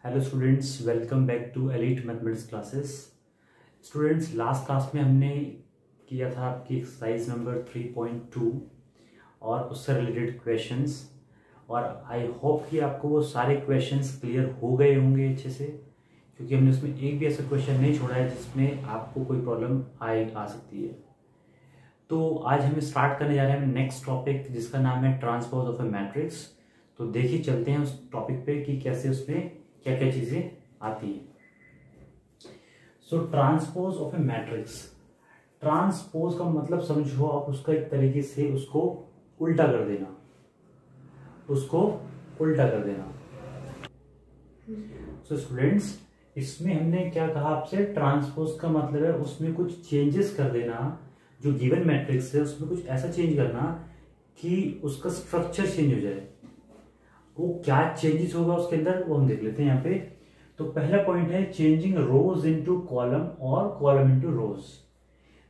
Hello students, welcome back to Elite Mathematics Classes. Students, last class में हमने किया था आपकी एक्सरसाइज नंबर 3.2 और उससे रिलेटेड क्वेश्चंस, और आई होप कि आपको वो सारे क्वेश्चंस क्लियर हो गए होंगे अच्छे से, क्योंकि हमने उसमें एक भी ऐसा क्वेश्चन नहीं छोड़ा है जिसमें आपको कोई प्रॉब्लम आ सकती है। तो आज हम स्टार्ट करने जा रहे हैं नेक्स्ट टॉपिक, जिसका नाम है ट्रांसपोज ऑफ ए मैट्रिक्स। तो देखिए चलते हैं उस टॉपिक पे कि कैसे उसमें क्या क्या चीजें आती हैं। So transpose of a matrix, transpose का मतलब समझो आप उसका एक तरीके से उसको उल्टा कर देना, उसको उल्टा कर देना। सो स्टूडेंट्स, इसमें हमने क्या कहा आपसे, ट्रांसपोज का मतलब है उसमें कुछ चेंजेस कर देना, जो गिवन मैट्रिक्स है उसमें कुछ ऐसा चेंज करना कि उसका स्ट्रक्चर चेंज हो जाए। वो क्या चेंजेस होगा उसके अंदर वो हम देख लेते हैं यहाँ पे। तो पहला पॉइंट है चेंजिंग रोज इनटू कॉलम और कॉलम इनटू रोज।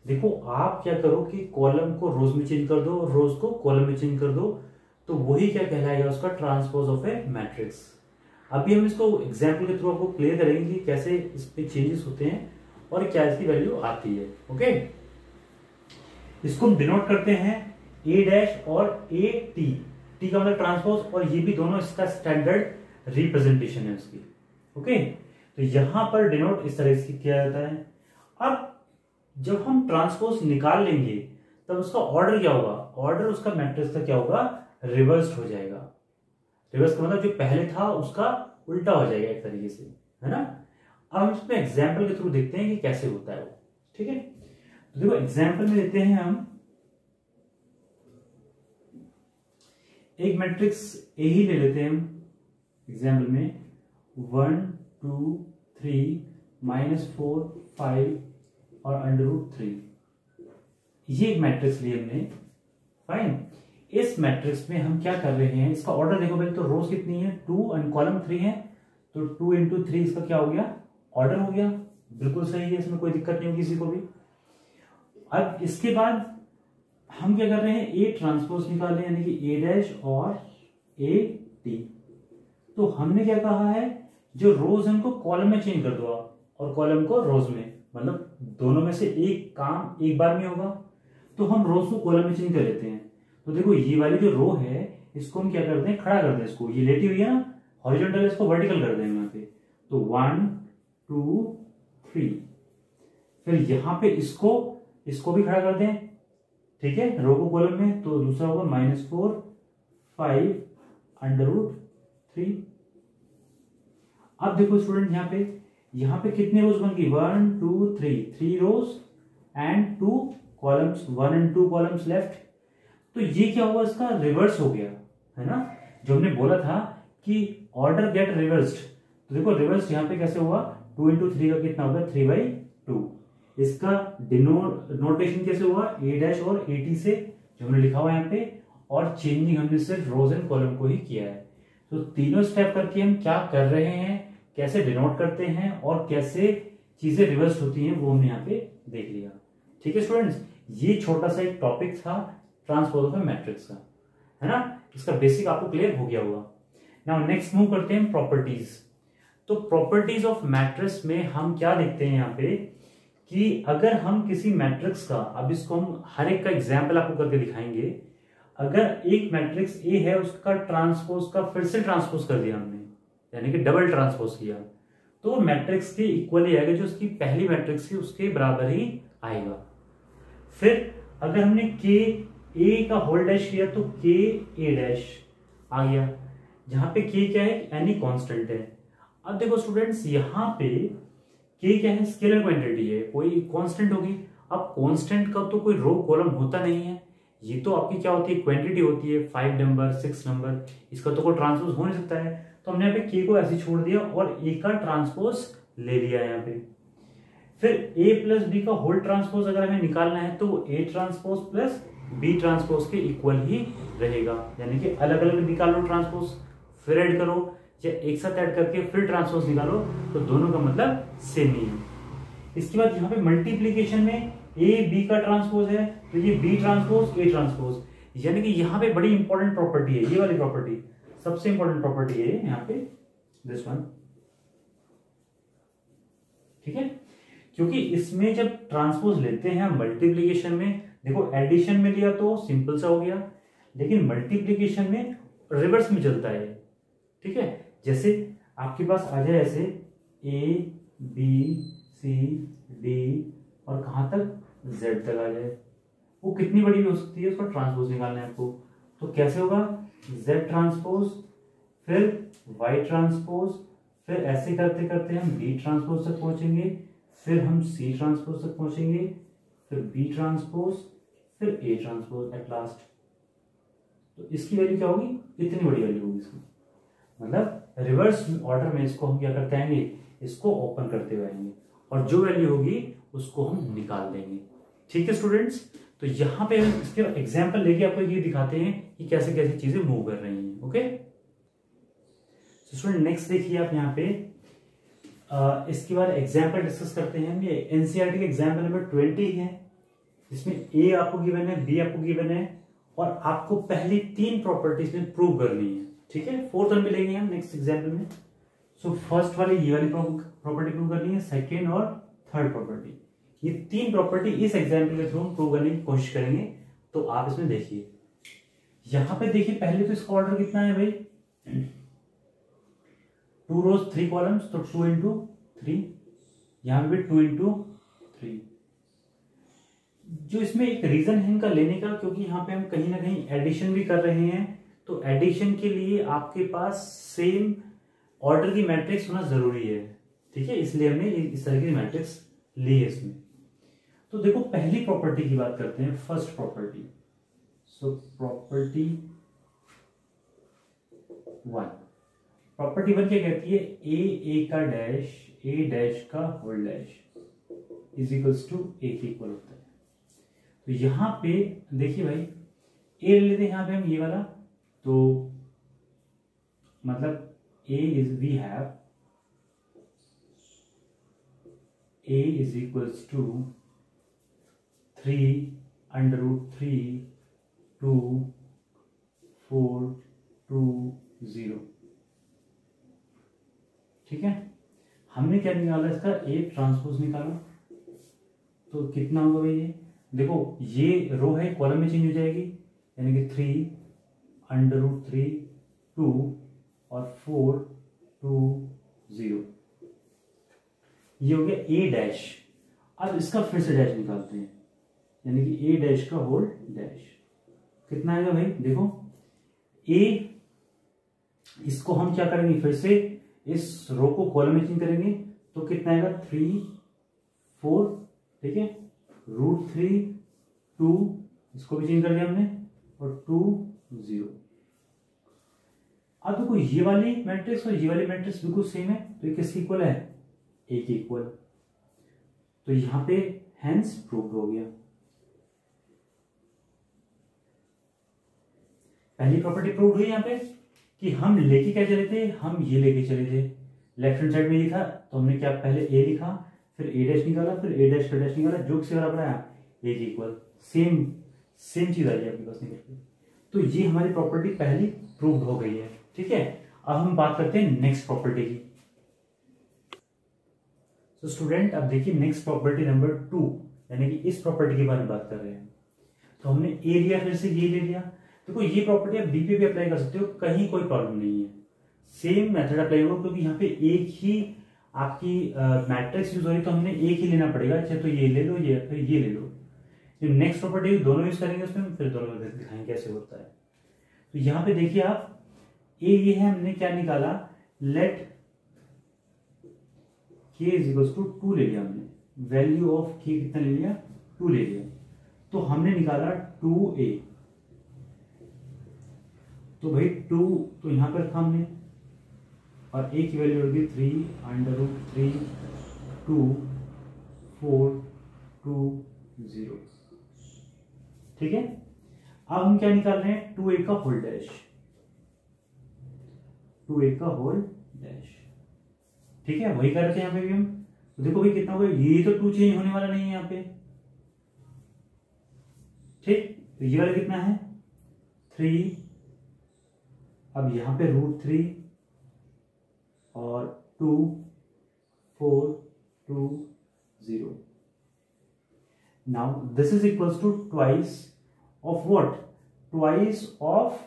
देखो आप क्या करो कि कॉलम को रोज में चेंज कर दो, रोज को कॉलम में चेंज कर दो, तो वही क्या कहलाएगा उसका ट्रांसपोज ऑफ ए मैट्रिक्स। अभी हम इसको एग्जाम्पल के थ्रू आपको क्लियर करेंगे कि कैसे इसमें चेंजेस होते हैं और क्या इसकी वैल्यू आती है। ओके, इसको हम डिनोट करते हैं ए डैश और ए टी। टी का मतलब ट्रांसपोज, और ये भी दोनों इसका स्टैंडर्ड रिप्रेजेंटेशन है उसकी। ओके, तो यहां पर डिनोट इस तरह से किया जाता है। अब जब हम ट्रांसपोज निकाल लेंगे तब उसका ऑर्डर क्या होगा, ऑर्डर उसका मैट्रिक्स का क्या होगा, रिवर्स हो जाएगा। रिवर्स का मतलब जो पहले था उसका उल्टा हो जाएगा एक तरीके से, है ना। अब हम इसमें एग्जाम्पल के थ्रू देखते हैं कि कैसे होता है वो। ठीक है, तो देखो एग्जाम्पल में देते हैं हम एक मैट्रिक्स ए ही ले लेते हैं हम एग्जाम्पल में 1 2 3 -4 5 और √3। ये एक मैट्रिक्स लिए हमने। फाइन, इस मैट्रिक्स में हम क्या कर रहे हैं, इसका ऑर्डर देखो पहले तो रोज कितनी है 2 एंड कॉलम 3 है, तो 2 × 3 इसका क्या हो गया, ऑर्डर हो गया। बिल्कुल सही है, इसमें कोई दिक्कत नहीं होगी किसी को भी। अब इसके बाद हम क्या कर रहे हैं, ए ट्रांसपोज निकाल रहे हैं, यानी कि ए डैश और ए टी। तो हमने क्या कहा है, जो रोज है उनको कॉलम में चेंज कर दो और कॉलम को रोज में, मतलब दोनों में से एक काम एक बार में होगा। तो हम रोज को कॉलम में चेंज कर लेते हैं। तो देखो ये वाली जो रो है इसको हम क्या करते हैं, खड़ा कर दें इसको, ये लेटी हुई है ना हॉरिजॉन्टल, इसको वर्टिकल कर देंगे यहाँ पे। तो 1 2 3, फिर यहाँ पे इसको भी खड़ा कर दें। ठीक है, रो को कॉलम में, तो दूसरा होगा -4 5 √3। अब देखो स्टूडेंट यहाँ पे कितने रोज बन गई, 1 2 3 rows and 2 columns, 1 and 2 columns left. तो ये क्या हुआ, इसका रिवर्स हो गया, है ना। जो हमने बोला था कि ऑर्डर गेट रिवर्स्ड, तो देखो रिवर्स यहाँ पे कैसे हुआ, 2 × 3 का कितना होगा 3/2। इसका नोटेशन कैसे हुआ, ए डैश और ए टी से, जो हमने लिखा हुआ यहाँ पे, और चेंजिंग हमने सिर्फ रोज एंड कॉलम को ही किया है। तो तीनों स्टेप करके हम क्या कर रहे हैं, कैसे डिनोट करते हैं और कैसे चीजें रिवर्स होती हैं, वो हमने यहाँ पे देख लिया। ठीक है स्टूडेंट्स, ये छोटा सा एक टॉपिक था ट्रांसपोज ऑफ ए मैट्रिक्स का, है ना। इसका बेसिक आपको क्लियर हो गया होगा। नाउ नेक्स्ट मूव करते हैं प्रॉपर्टीज। तो प्रॉपर्टीज ऑफ मैट्रिक्स में हम क्या देखते हैं यहाँ पे, कि अगर हम किसी मैट्रिक्स का, अब इसको हम हर एक का एग्जाम्पल आपको करके दिखाएंगे। अगर एक मैट्रिक्स ए है उसका ट्रांसपोज का फिर से ट्रांसपोज कर दिया हमने, यानी कि डबल ट्रांसपोज किया, तो मैट्रिक्स के इक्वल ही आएगा, जो उसकी पहली मैट्रिक्स थी उसके बराबर ही आएगा। फिर अगर हमने के ए का होल डैश किया तो के ए डैश आ गया, जहां पे के क्या है, एनी कांस्टेंट है। अब देखो स्टूडेंट्स, यहाँ पे के क्या है, स्केलर क्वांटिटी है, कोई कांस्टेंट होगी। अब कांस्टेंट का तो कोई रो कॉलम होता नहीं है, ये तो आपकी क्या होती है, क्वांटिटी होती है, 5 नंबर 6 नंबर, इसका तो कोई ट्रांसपोज हो नहीं सकता है। तो हमने यहाँ पे के को ऐसे छोड़ दिया और ए का ट्रांसपोज ले लिया यहाँ पे। फिर ए प्लस बी का होल ट्रांसपोज अगर हमें निकालना है तो A transpose plus B transpose के इक्वल ही रहेगा, यानी कि अलग अलग निकालो ट्रांसपोज, फिर ऐड करो, या एक साथ ऐड करके फिर ट्रांसपोज निकालो, तो दोनों का मतलब सेम ही है। इसके बाद यहाँ पे मल्टीप्लीकेशन में ए बी का ट्रांसपोज है, तो ये बी ट्रांसपोज ए ट्रांसपोज, यानी कि यहाँ पे बड़ी इंपॉर्टेंट प्रॉपर्टी है, ये वाली प्रॉपर्टी सबसे इंपॉर्टेंट प्रॉपर्टी है यहाँ पे, दिस वन। ठीक है, क्योंकि इसमें जब ट्रांसपोज लेते हैं मल्टीप्लीकेशन में, देखो एडिशन में लिया तो सिंपल सा हो गया, लेकिन मल्टीप्लीकेशन में रिवर्स में चलता है। ठीक है, जैसे आपके पास आ जाए ऐसे ए बी सी डी और कहां तक जेड तक आ जाए, वो कितनी बड़ी भी हो सकती है, उसका ट्रांसपोज निकालना है आपको। तो कैसे होगा, जेड ट्रांसपोज, फिर वाई ट्रांसपोज, फिर ऐसे करते करते हम बी ट्रांसपोज तक पहुंचेंगे, फिर हम सी ट्रांसपोज तक पहुंचेंगे, फिर बी ट्रांसपोज, फिर ए ट्रांसपोज एट लास्ट। तो इसकी वैल्यू क्या होगी, इतनी बड़ी वैल्यू होगी इसकी, मतलब रिवर्स ऑर्डर में इसको हम क्या करते आएंगे, इसको ओपन करते हुए आएंगे और जो वैल्यू होगी उसको हम निकाल देंगे। ठीक है स्टूडेंट्स, तो यहां पे हम इसके एग्जांपल लेके आपको ये दिखाते हैं कि कैसे कैसे चीजें मूव कर रही हैं। ओके, तो स्टूडेंट नेक्स्ट देखिए आप यहाँ पे इसके बाद एग्जांपल डिस्कस करते हैं। ये एनसीईआरटी का एग्जांपल नंबर 20 है, इसमें ए आपको गिवन है, बी आपको गिवन है और आपको पहली 3 प्रॉपर्टीज में प्रूव करनी है। ठीक है, फोर्थ वन मिलेंगे हम नेक्स्ट एग्जांपल में। सो फर्स्ट वाली ये वाली प्रॉपर्टी प्रूव करनी है, सेकेंड और थर्ड प्रॉपर्टी, ये 3 प्रॉपर्टी इस एग्जांपल के थ्रू हम प्रूव करने की कोशिश करेंगे। तो आप इसमें देखिए, यहां पे देखिए पहले तो इसका ऑर्डर कितना है भाई, 2 rows 3 columns, तो 2 into 3, यहां पे 2 into 3। जो इसमें एक रीजन है इनका लेने का, क्योंकि यहाँ पे हम कहीं ना कहीं एडिशन भी कर रहे हैं, तो एडिशन के लिए आपके पास सेम ऑर्डर की मैट्रिक्स होना जरूरी है। ठीक है, इसलिए हमने इस तरह की मैट्रिक्स ली है इसमें। तो देखो पहली प्रॉपर्टी की बात करते हैं, first property. So property 1, property 1 क्या कहती है, ए का डैश, ए डैश का whole dash is equals to A के इक्वल होता है। तो यहां पे देखिए भाई, ए ले लेते हैं यहां पे हम ये वाला, तो मतलब A is we have a is equals to 3 under root 3 2 4 2 0। ठीक है, हमने क्या निकाला इसका, ए ट्रांसपोज निकाला, तो कितना होगा भाई, ये देखो ये रो है कॉलम में चेंज हो जाएगी, यानी कि 3 अंडर रूट 3 2 और 4 2 0, ये हो गया ए डैश। अब इसका फिर से डैश निकालते हैं, यानी कि ए डैश का होल डैश कितना आएगा भाई, देखो ए, इसको हम क्या करेंगे, फिर से इस रो को कॉलम में चेंज करेंगे, तो कितना आएगा 3 4, ठीक है, रूट 3 2, इसको भी चेंज कर दिया हमने, और 2 0। अब देखो ये वाली मैट्रिक्स और ये वाली मैट्रिक्स बिल्कुल सेम है, तो ये किसकी इक्वल है, ए के इक्वल। तो यहां पे हेंस प्रूव्ड हो गया। पहली प्रॉपर्टी प्रूव्ड हुई यहां पे कि हम लेके क्या चले थे, हम ये लेके चले थे, लेफ्ट हैंड साइड में ये था, तो हमने क्या पहले ए लिखा, फिर ए डैश निकाला, फिर ए डैश का डैश निकाला, जो किसके बराबर आया, ए के इक्वल। सेम चीज आ गई आपके पास निकल के। तो ये हमारी प्रॉपर्टी पहली प्रूव्ड हो गई है। ठीक है, अब हम बात करते हैं नेक्स्ट प्रॉपर्टी की। तो स्टूडेंट अब देखिए नेक्स्ट प्रॉपर्टी नंबर 2, यानी कि इस प्रॉपर्टी के बारे में बात कर रहे हैं। तो हमने ए लिया, फिर से ये ले लिया। देखो ये प्रॉपर्टी आप बी पे भी अप्लाई कर सकते हो, कहीं कोई प्रॉब्लम नहीं है, सेम मेथड अप्लाई होगा, क्योंकि यहाँ पे एक ही आपकी मैट्रिक्स यूज हो रही, तो हमने एक ही लेना पड़ेगा। अच्छा, तो ये ले लो, ये फिर ये ले लो। जो नेक्स्ट प्रॉपर्टी दोनों यूज करेंगे उसमें, फिर दोनों दिखाएंगे कैसे होता है। तो यहाँ पे देखिए आप, ए ये है, हमने क्या निकाला, let k is equals to 2 ले लिया हमने, वैल्यू ऑफ k कितना ले लिया, 2 ले लिया। तो हमने निकाला 2a, तो भाई 2 तो यहां पर रखा हमने, और a की वैल्यू होगी 3 अंडर रूट 3 2 4 2 0। ठीक है, अब हम क्या निकाल रहे हैं, 2a का होल डैश, 2a का होल डैश। ठीक है, वही कर रहे थे यहाँ पे भी हम। तो देखो भाई कितना होगा, ये तो 2 चेंज होने वाला नहीं है यहाँ पे। ठीक, तो ये वाला कितना है 3, अब यहां पे रूट 3 और 2 4 2 0. Now this is equals to twice of what? Twice of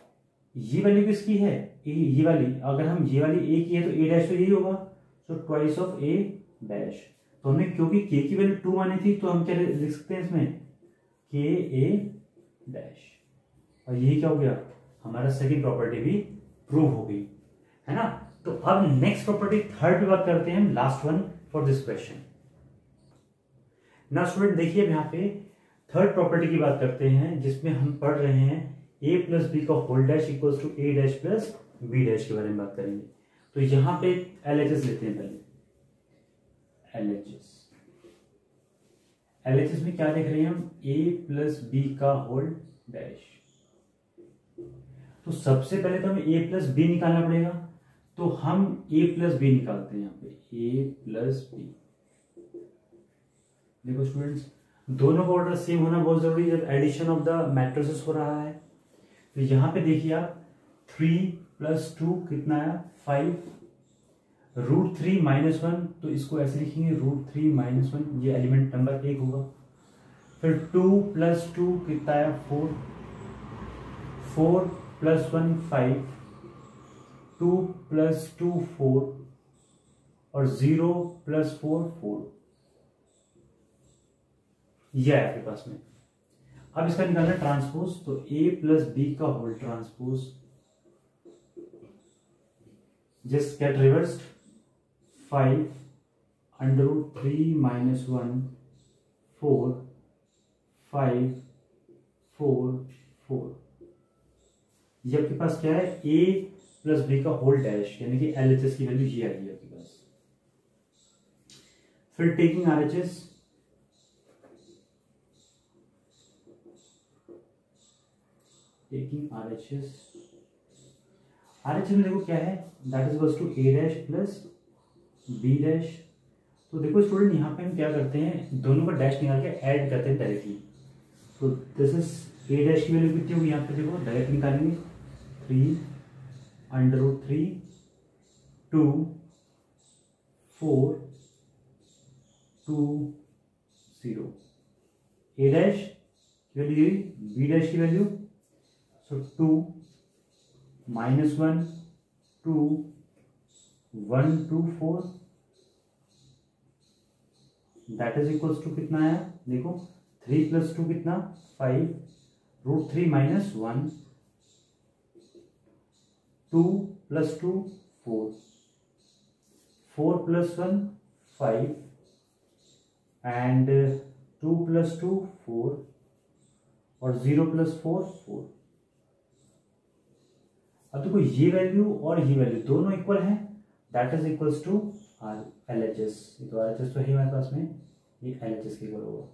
ये वैल्यू किसकी है? ये वाली, अगर हम ये वाली a की है तो a डैश तो यही होगा, तो ट्वाइस ऑफ a डैश। तो हमने क्योंकि k की वैल्यू 2 मानी थी तो हम क्या लिख सकते हैं इसमें k a डैश, और यही क्या हो गया? हमारा सेकंड प्रॉपर्टी भी प्रूव हो गई, है ना। तो अब नेक्स्ट प्रॉपर्टी थर्ड पे बात करते हैं, last one for this question. ना स्टूडेंट देखिए यहाँ पे थर्ड प्रॉपर्टी की बात करते हैं, जिसमें हम पढ़ रहे हैं a प्लस बी का whole dash equals to a dash plus b dash के बारे में बात करेंगे। तो यहां पे LHS लेते हैं पहले। LHS में क्या देख रहे हैं हम? a प्लस बी का होल डैश। तो सबसे पहले तो हमें a प्लस बी निकालना पड़ेगा, तो हम a प्लस बी निकालते हैं यहाँ पे, a प्लस बी। देखो स्टूडेंट्स, दोनों का ऑर्डर सेम होना बहुत जरूरी है जब एडिशन ऑफ द मैट्रिसेस हो रहा है। तो यहां पे देखिए आप 3 प्लस 2 कितना आया? 5, √3 माइनस 1, तो इसको ऐसे लिखेंगे √3 माइनस 1, ये एलिमेंट नंबर 1 होगा। फिर 2 प्लस 2 कितना आया? 4, 4 प्लस 1 5, 2 प्लस 2 4, और 0 प्लस 4 4, यह है आपके पास में। अब इसका निकालना ट्रांसपोज, तो a प्लस बी का whole transpose, just get reversed, 5 √3 minus 1 4 5 4 4। ये आपके पास क्या है? a प्लस बी का होल डैश, यानी कि LHS की वैल्यू ये आ गई आपके पास। फिर टेकिंग RHS, टेकिंग RHS में देखो क्या है? That is equals to a dash plus b dash. तो देखो स्टूडेंट, यहाँ पे हम क्या करते हैं, दोनों का डैश निकाल के ऐड करते हैं डायरेक्टली। तो दिस इज a डैश की वैल्यू कितनी होगी? यहाँ पे देखो डायरेक्ट निकालेंगे, 3 √3 2 4 2 0। a डैश की वैल्यू, b डैश की value, so 2 minus 1 2 1 2 4, that is equals to कितना आया? देखो 3 प्लस 2 कितना? 5, √3 minus 1, 2 plus 2 4, 4 plus 1 5, and 2 plus 2 4, और 0 प्लस 4 4। अब देखो ये वैल्यू और ये वैल्यू दोनों इक्वल हैं, that is equals to LHS। तो RHS तो है हमारे पास में, ये LHS के इक्वल होगा।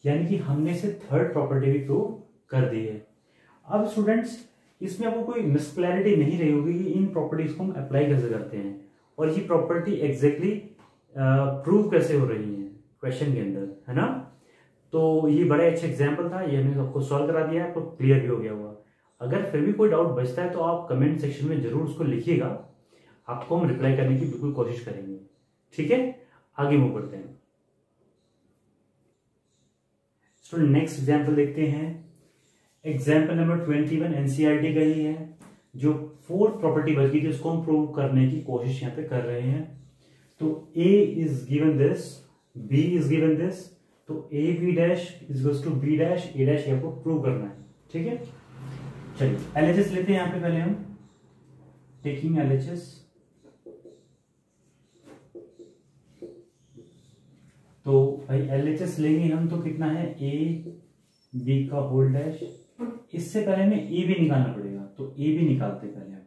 यानी कि हमने से थर्ड प्रॉपर्टी भी प्रूव कर दी है। अब स्टूडेंट्स, इसमें आपको कोई मिसक्लैरिटी नहीं रही होगी कि इन प्रॉपर्टीज को हम अप्लाई कैसे करते हैं और ये प्रॉपर्टी एग्जैक्टली प्रूव कैसे हो रही है क्वेश्चन के अंदर, है ना। तो ये बड़ा अच्छा एग्जाम्पल था, ये हमने आपको सॉल्व करा दिया, आपको क्लियर भी हो गया होगा। अगर फिर भी कोई डाउट बचता है तो आप कमेंट सेक्शन में जरूर उसको लिखिएगा, आपको हम रिप्लाई करने की बिल्कुल कोशिश करेंगे। ठीक है, आगे मूव करते हैं। स्टूडेंट नेक्स्ट एग्जाम्पल देखते हैं। एग्जाम्पल नंबर 21 एनसीईआरटी का ही है। जो फोर्थ प्रॉपर्टी बच गई थी उसको हम प्रूव करने की कोशिश यहाँ पे कर रहे हैं। तो A is given this, B is given this, तो A B dash is equals to B dash A dash आपको प्रूव करना है। ठीक है, चलिए LHS लेते हैं यहाँ पे पहले हम, टेकिंग LHS। तो भाई LHS लेंगे हम तो कितना है? A B का होल डैश। इससे पहले हमें A B निकालना पड़ेगा, तो A B निकालते पहले हम।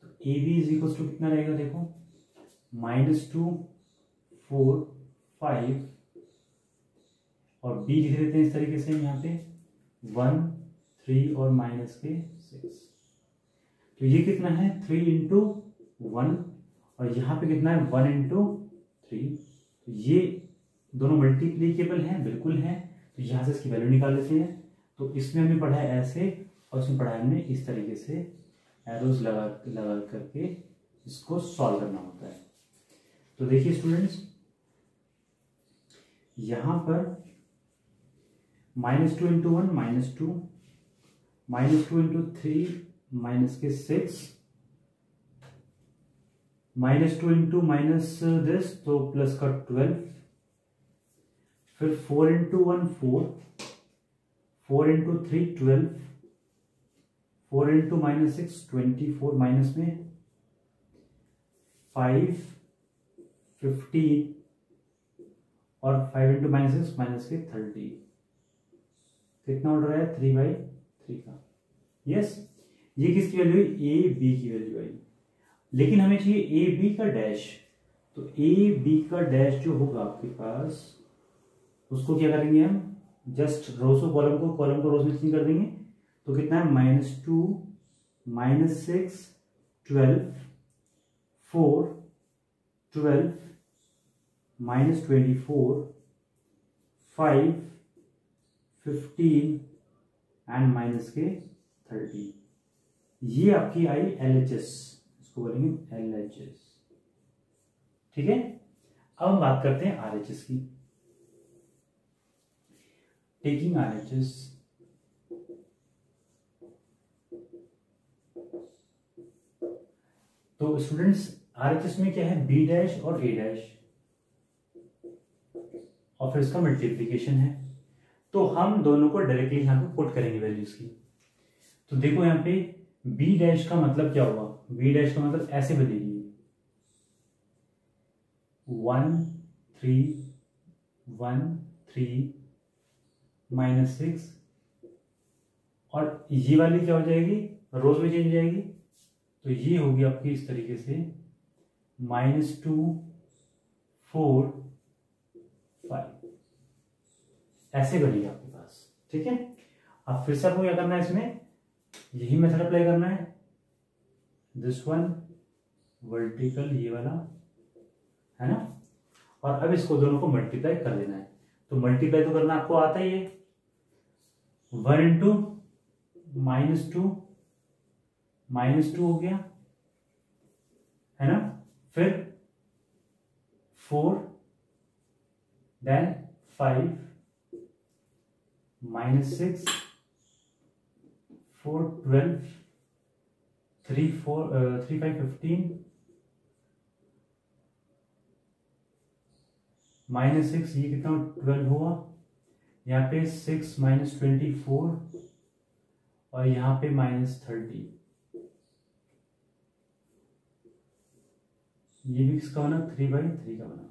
तो A B is equals to कितना रहेगा? देखो -2 4 5, और B लिख देते हैं इस तरीके से यहाँ पे 1 3 और -6। तो ये कितना है? 3 × 1, और यहाँ पे कितना है? 1 × 3। तो ये दोनों मल्टीप्लीकेबल हैं, बिल्कुल हैं। तो यहाँ से इसकी वैल्यू निकाल लेते हैं। तो इसमें हमने पढ़ा है ऐसे, और इसमें पढ़ा है हमने इस तरीके से एरोज लगा करके इसको सॉल्व करना होता है। तो देखिए स्टूडेंट्स, यहां पर -2 into 1 -2, -2 into 3 -6, -2 into minus this तो प्लस का 12, फिर 4 इंटू 1 4, 4 इंटू 3 12, 4 इंटू -6 24, माइनस में 5 15 और 5 इंटू -6 माइनस के 30। कितना ऑर्डर है 3/3 का। यस, ये किसकी वैल्यू है, ए बी की वैल्यू आई। लेकिन हमें चाहिए ए बी का डैश। तो ए बी का डैश जो होगा आपके पास, उसको क्या करेंगे हम, जस्ट रोज को कॉलम को रोज में चेंज कर देंगे। तो कितना है, -2 -6 12 4 12 -24 5 15 एंड माइनस के 30। ये आपकी आई LHS, इसको बोलेंगे LHS। ठीक है, अब हम बात करते हैं RHS की। टेकिंग RHS, तो स्टूडेंट्स RHS में क्या है, B डैश और A डैश, और फिर इसका मल्टीप्लीकेशन है। तो हम दोनों को डायरेक्टली यहां पे पुट करेंगे वैल्यूज की। तो देखो यहां पे B डैश का मतलब क्या हुआ, B डैश का मतलब ऐसे बनेगी 1 3 1 3 -6, और ये वाली क्या हो जाएगी, रोज में चेंज जाएगी। तो ये होगी आपकी इस तरीके से -2 4 5, ऐसे बनेगी आपके पास। ठीक है, अब फिर से आपको क्या करना है, इसमें यही मेथड अप्लाई करना है। दिस वन वर्टिकल, ये वाला है ना, और अब इसको दोनों को मल्टीप्लाई कर देना है। तो मल्टीप्लाई तो करना आपको आता ही है। 1 इंटू -2 हो गया, है ना, फिर 4 देन 5 -6 4 12 3 5 15 -6, ये कितना 12 हुआ, यहाँ पे 6 -24 और यहाँ पे -30। ये भी किसका बना, 3/3 का बना।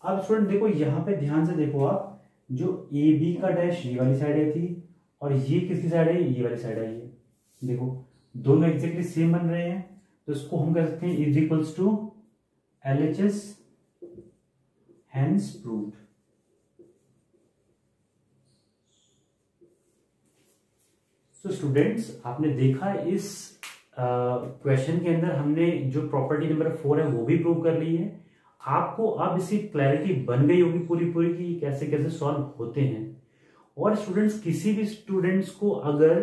अब स्टूडेंट देखो यहाँ पे ध्यान से देखो आप, जो ए बी का डैश ये वाली साइड आई थी और ये किसकी साइड है, ये वाली साइड आई है। देखो दोनों एग्जैक्टली सेम बन रहे हैं, तो इसको हम कह सकते हैं is equals to LHS, hence proved. तो स्टूडेंट्स आपने देखा इस क्वेश्चन के अंदर हमने जो प्रॉपर्टी नंबर 4 है वो भी प्रूव कर ली है। आपको अब इसकी क्लैरिटी बन गई होगी पूरी कि कैसे कैसे सॉल्व होते हैं। और स्टूडेंट्स, किसी भी स्टूडेंट्स को अगर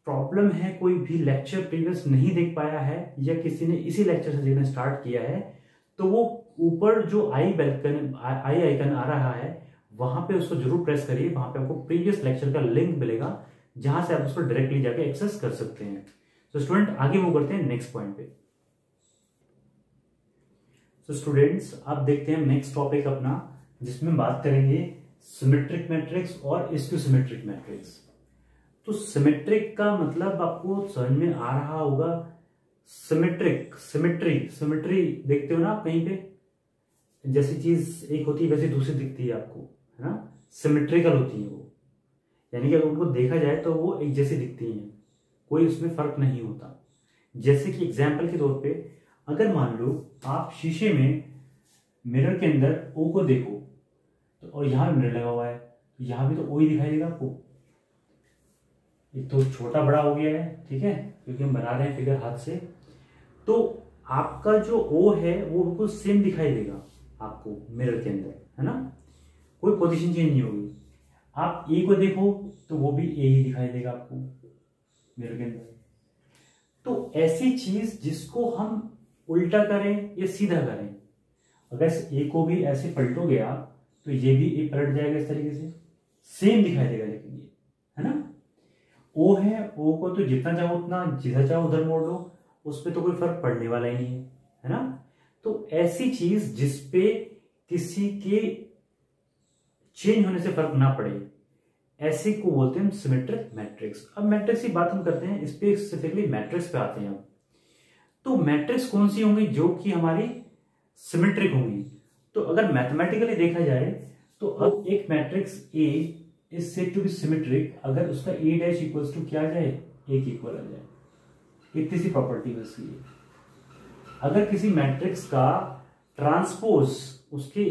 प्रॉब्लम है, कोई भी लेक्चर प्रीवियस नहीं देख पाया है या किसी ने इसी लेक्चर से देखना स्टार्ट किया है, तो वो ऊपर जो आई आइकन आ रहा है वहां पे उसको जरूर प्रेस करिए। वहां पे आपको प्रीवियस लेक्चर का लिंक मिलेगा जहां से आप उसको डायरेक्टली जाके एक्सेस कर सकते हैं। तो स्टूडेंट आगे मूव करते हैं नेक्स्ट पॉइंट पे। तो स्टूडेंट्स अब देखते हैं नेक्स्ट टॉपिक अपना, जिसमें बात करेंगे सिमेट्रिक मैट्रिक्स और स्क्यू-सिमेट्रिक मैट्रिक्स। तो सिमेट्रिक का मतलब आपको समझ में आ रहा होगा। सिमेट्री देखते हो ना आप कहीं पे, जैसी चीज एक होती है वैसी दूसरी दिखती है आपको, है ना, सिमेट्रिकल होती है वो, यानी कि अगर उनको देखा जाए तो वो एक जैसी दिखती हैं, कोई उसमें फर्क नहीं होता। जैसे कि एग्जाम्पल के तौर पे, अगर मान लो आप शीशे में मिरर के अंदर ओ को देखो, तो और यहां मिरर लगा हुआ है, तो यहां भी तो ओ ही दिखाई देगा आपको। एक तो छोटा बड़ा हो गया है, ठीक है, क्योंकि हम बना रहे हैं फिगर हाथ से, तो आपका जो ओ है वो बिल्कुल सेम दिखाई देगा आपको मिरर के अंदर, है ना, कोई पोजीशन चेंज नहीं होगी। आप ए को देखो तो वो भी ए ही दिखाई देगा आपको मिरर के अंदर। तो ऐसी चीज जिसको हम उल्टा करें या सीधा करें, अगर ए को भी ऐसे पलटोगे आप तो ये भी ए पलट जाएगा इस तरीके से, सेम दिखाई देगा, लेकिन ये है ना, ओ है, ओ को तो जितना चाहो उतना जिधर चाहो उधर मोड़ लो, उस पर तो कोई फर्क पड़ने वाला ही नहीं है ना। तो ऐसी चीज जिसपे किसी के चेंज होने से फर्क ना पड़े, ऐसे को बोलते हैं सिमेट्रिक मैट्रिक्स। अब मैट्रिक्स की बात हम करते हैं, इस पे स्पेसिफिकली मैट्रिक्स पे आते हैं हम। तो मैट्रिक्स कौन सी होंगी जो कि हमारी सिमेट्रिक होंगी? तो अगर मैथमेटिकली देखा जाए तो अब एक matrix A is said to be symmetric अगर उसका ए डैश इक्वल्स टू क्या आ जाए, ए की इक्वल आ जाए। इतनी सी प्रॉपर्टी है उसकी। अगर किसी मैट्रिक्स का ट्रांसपोज उसके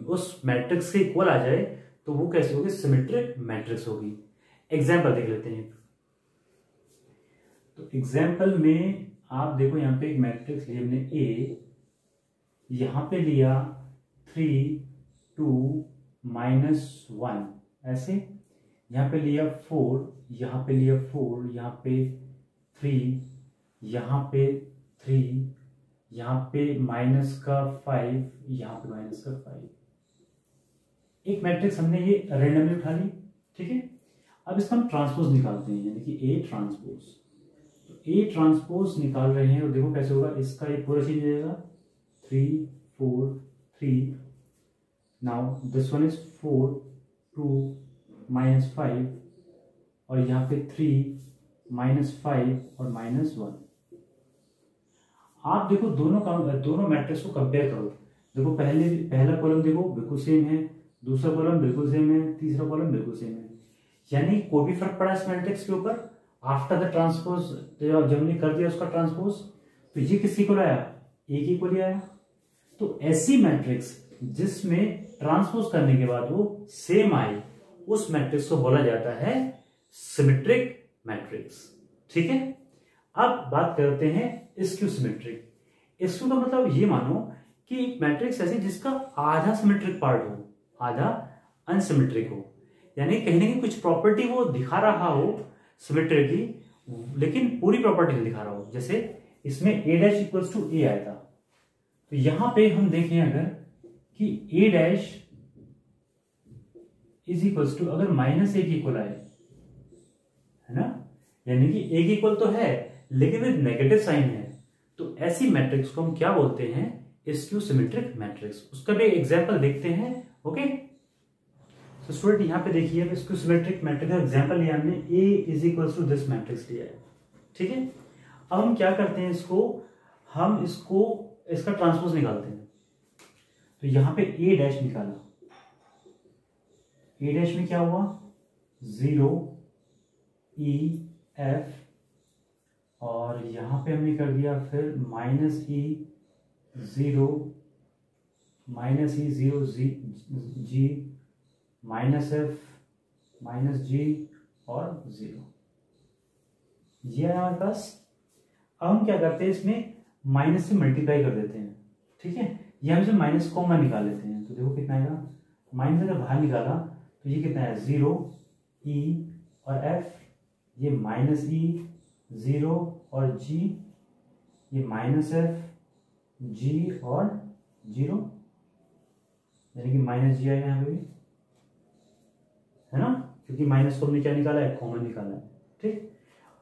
उस मैट्रिक्स के इक्वल आ जाए तो वो कैसे होगी, सिमेट्रिक मैट्रिक्स होगी। एग्जाम्पल देख लेते हैं। तो एग्जाम्पल में आप देखो, यहां पे एक मैट्रिक्स लिया हमने ए, यहां पे लिया 3 2 -1 ऐसे, यहां पे लिया 4, यहां पे लिया 4, यहां पे 3, यहां पे 3, यहां पे -5, यहां पे -5। एक मैट्रिक्स हमने ये रैंडमली उठा ली, ठीक है। अब इसका हम ट्रांसपोज निकालते हैं, यानी कि ए ट्रांसपोज। तो ए ट्रांसपोज निकाल रहे हैं और देखो कैसे होगा, इसका एक पूरा चेंज हो जाएगा 3 4 3। नाउ दिस वन इज 4 2 -5 और यहाँ पे 3 -5 और -1। आप देखो दोनों मैट्रिक्स को कंपेयर करो। देखो पहला कॉलम देखो बिल्कुल सेम है, दूसरा कॉलम बिल्कुल सेम है, तीसरा कॉलम बिल्कुल सेम है, यानी कोई भी फर्क पड़ा इस मैट्रिक्स के ऊपर आफ्टर द ट्रांसपोज। जब हमने कर दिया उसका ट्रांसपोज तो ये किसकी इक्वल आया, ए की इक्वल आया। तो ऐसी मैट्रिक्स जिसमें ट्रांसपोज करने के बाद वो सेम आए, उस मैट्रिक्स को बोला जाता है सिमेट्रिक मैट्रिक्स, ठीक है। अब बात करते हैं स्क्यू सिमेट्रिक। स्क्यू का मतलब ये मानो कि एक मैट्रिक्स ऐसी जिसका आधा सिमेट्रिक पार्ट हो, आधा अनसिमेट्रिक हो, यानी कहीं ना कहीं कुछ प्रॉपर्टी वो दिखा रहा हो सिमेट्रिक की, लेकिन पूरी प्रॉपर्टी नहीं दिखा रहा हो। जैसे इसमें ए डैश इक्वल्स टू ए आया था, तो यहां पे हम देखें अगर कि ए डैश इज इक्वल्स टू अगर -a की इक्वल आए, है ना, यानी कि ए की इक्वल तो है लेकिन विद नेगेटिव साइन है, तो ऐसी मैट्रिक्स को हम क्या बोलते हैं, स्क्यू सिमेट्रिक मैट्रिक्स। उसका भी एग्जांपल देखते हैं। ओके, तो स्टूडेंट यहां पे देखिए स्क्यू सिमेट्रिक मैट्रिक्स का एग्जांपल लिया हमने, A is equals to this matrix लिया है, ठीक है। अब हम क्या करते हैं, हम इसका ट्रांसपोज निकालते हैं। तो यहां पे ए डैश निकाला, ए डैश में क्या हुआ 0 E F, और यहां पे हमने कर दिया फिर -E 0 G -F -G और 0, ये है हमारे पास। अब हम क्या करते हैं, इसमें माइनस से मल्टीप्लाई कर देते हैं, ठीक है। ये हम इसे माइनस कॉमन निकाल लेते हैं, तो देखो कितना आएगा, माइनस अगर बाहर निकाला तो ये कितना है 0 E और F, ये -E 0 और G, ये -F G और 0, यानी कि -G आएगा यहाँ पे भी, है ना, क्योंकि माइनस को हमने क्या निकाला है, कॉमन निकाला है, ठीक।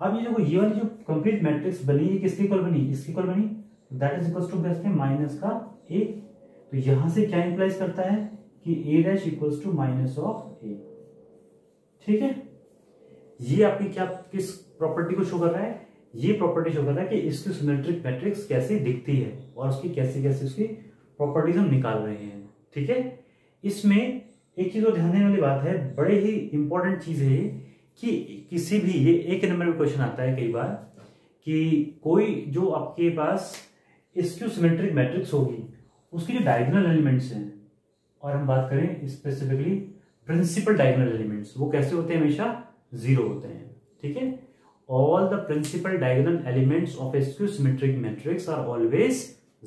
अब ये देखो ये वाली जो कंप्लीट मैट्रिक्स बनी है किसकी इक्वल बनी, इसकी इक्वल बनी, that is equals to minus का a। तो यहां से क्या इंप्लाइज करता है कि a dash equals to minus of a, ठीक है। ये आपकी क्या किस प्रॉपर्टी को शो कर रहा है, ये प्रॉपर्टी शो कर रहा है कि स्क्यू सिमेट्रिक मैट्रिक्स कैसे दिखती है और उसकी कैसे कैसे उसकी प्रॉपर्टीज हम निकाल रहे हैं, ठीक है। इसमें एक चीज और ध्यान देने वाली बात है, बड़े ही इंपॉर्टेंट चीज है कि किसी भी, ये एक नंबर में क्वेश्चन आता है कई बार कि कोई जो आपके पास स्क्यू सिमेट्रिक मैट्रिक्स होगी उसके जो डायगोनल एलिमेंट्स हैं, और हम बात करें स्पेसिफिकली प्रिंसिपल डायगोनल एलिमेंट्स, वो कैसे होते हैं, हमेशा 0 होते हैं, ठीक है। All the principal diagonal elements of a skew symmetric matrix are always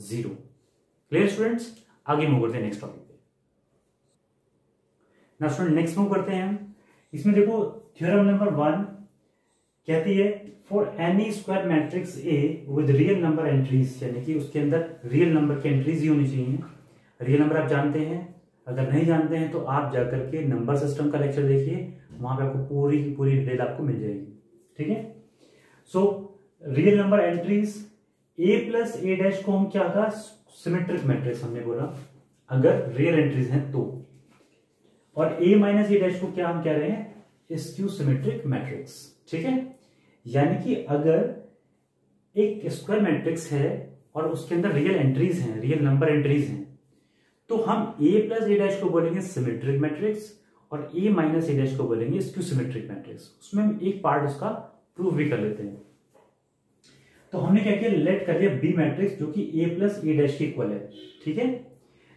0। Clear students, आगे मूव करते हैं नेक्स्ट टॉपिक पे। ना स्टूडेंट नेक्स्ट मूव करते हैं हम। इसमें देखो थ्योरम नंबर 1 कहती है for any square matrix A with real number entries, यानी कि उसके अंदर रियल नंबर की एंट्रीज ही होनी चाहिए। रियल नंबर आप जानते हैं, अगर नहीं जानते हैं तो आप जाकर के नंबर सिस्टम का लेक्चर देखिए, वहां पे आपको पूरी की पूरी डिटेल आपको मिल जाएगी। ठीक है, so real number entries A plus A dash को हम क्या कहा, सिमेट्रिक मैट्रिक्स हमने बोला अगर रियल एंट्रीज हैं तो, और ए माइनस ए डैश को क्या हम कह रहे हैं, स्क्यू सिमेट्रिक मैट्रिक्स। ठीक है, यानी कि अगर एक स्क्वायर मैट्रिक्स है और उसके अंदर रियल एंट्रीज हैं, रियल नंबर एंट्रीज हैं, तो हम ए प्लस ए डैश को बोलेंगे सिमेट्रिक मैट्रिक्स और ए माइनस ए डैश को बोलेंगे स्क्यू सिमेट्रिक मैट्रिक्स। उसमें हम एक पार्ट उसका प्रूव भी कर लेते हैं। तो हमने क्या किया, लेट कर दिया बी मैट्रिक्स जो कि ए प्लस ए डैश के इक्वल है। ठीक है,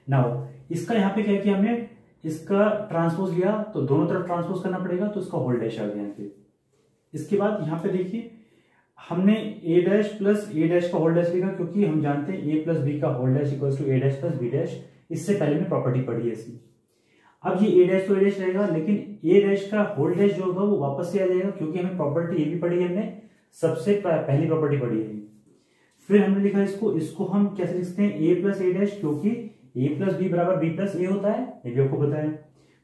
नाउ इसका यहां पे क्या किया हमने, इसका ट्रांसपोज लिया तो दोनों तरफ ट्रांसपोज करना पड़ेगा, तो इसका होल डैश आ गया यहाँ पे। इसके बाद यहां पे देखिए हमने A dash plus A dash का होल डैश लिखा, क्योंकि हम जानते हैं ए प्लस बी का whole dash equal to A dash plus B dash, इससे पहले में प्रॉपर्टी पढ़ी है इसकी। अब ये ए डैश तो ए डैश रहेगा, लेकिन ए डैश का होल डैश जो होगा वो वापस से आ जाएगा, क्योंकि हमें प्रॉपर्टी ये भी पढ़ी है, हमने सबसे पहली प्रॉपर्टी पढ़ी है। फिर हमने लिखा इसको हम कैसे लिखते हैं, ए प्लस ए डैश, क्योंकि ए प्लस बी बराबर बी प्लस ए होता है, ये भी आपको पता है।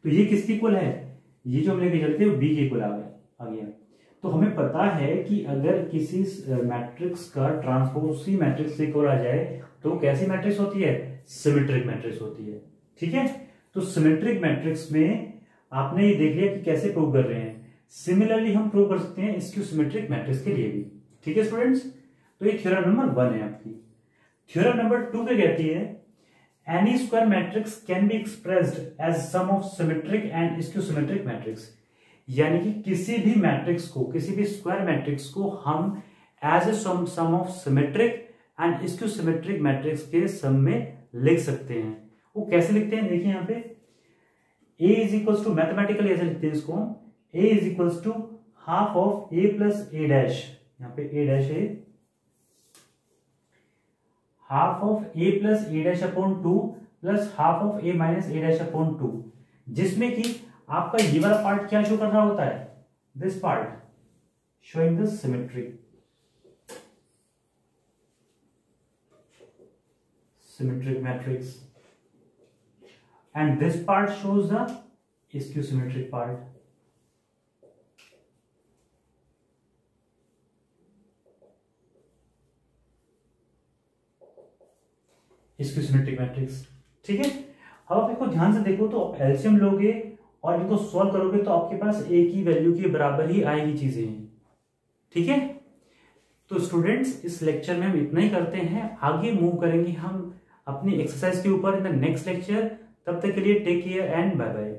तो ये किसके इक्वल है, ये जो हम लेके चलते हैं वो बी के इक्वल आ गया। तो हमें पता है कि अगर किसी मैट्रिक्स का ट्रांसपोज उसी मैट्रिक्स से इक्वल आ जाए तो कैसी मैट्रिक्स होती है, सिमेट्रिक मैट्रिक्स होती है। ठीक है, तो सिमेट्रिक मैट्रिक्स में आपने ये देख लिया कि कैसे प्रूव कर रहे हैं। सिमिलरली हम प्रूव कर सकते हैं स्क्यू सिमेट्रिक मैट्रिक्स के लिए भी। ठीक है स्टूडेंट्स, तो ये थ्योरम नंबर 1 है आपकी। थ्योरम नंबर 2 पे कहती है any square matrix can be expressed as sum of symmetric and skew symmetric matrix, यानी कि किसी भी मैट्रिक्स को, किसी भी स्क्वायर मैट्रिक्स को हम as a sum of symmetric and skew symmetric matrix के सम में लिख सकते हैं। वो कैसे लिखते हैं, देखिए यहाँ पे a is equals to, mathematically ऐसे लिखते हैं इसको, a is equals to half of a plus a dash, यहाँ पे a डैश है, half of a plus a dash upon 2 plus half of a minus a dash upon 2, जिसमें कि आपका ये वाला पार्ट क्या शो कर रहा होता है, this part showing the symmetric matrix, and this part shows the skew symmetric part. Skew symmetric matrix. ठीक है, अब आप इसको ध्यान से देखो तो एलसीएम लोगे और इनको सॉल्व करोगे तो आपके पास ए की वैल्यू के बराबर ही आएगी चीजें। ठीक है, तो स्टूडेंट्स इस लेक्चर में हम इतना ही करते हैं, आगे मूव करेंगे हम अपनी एक्सरसाइज के ऊपर इन द नेक्स्ट लेक्चर। तब तक के लिए take care and bye bye.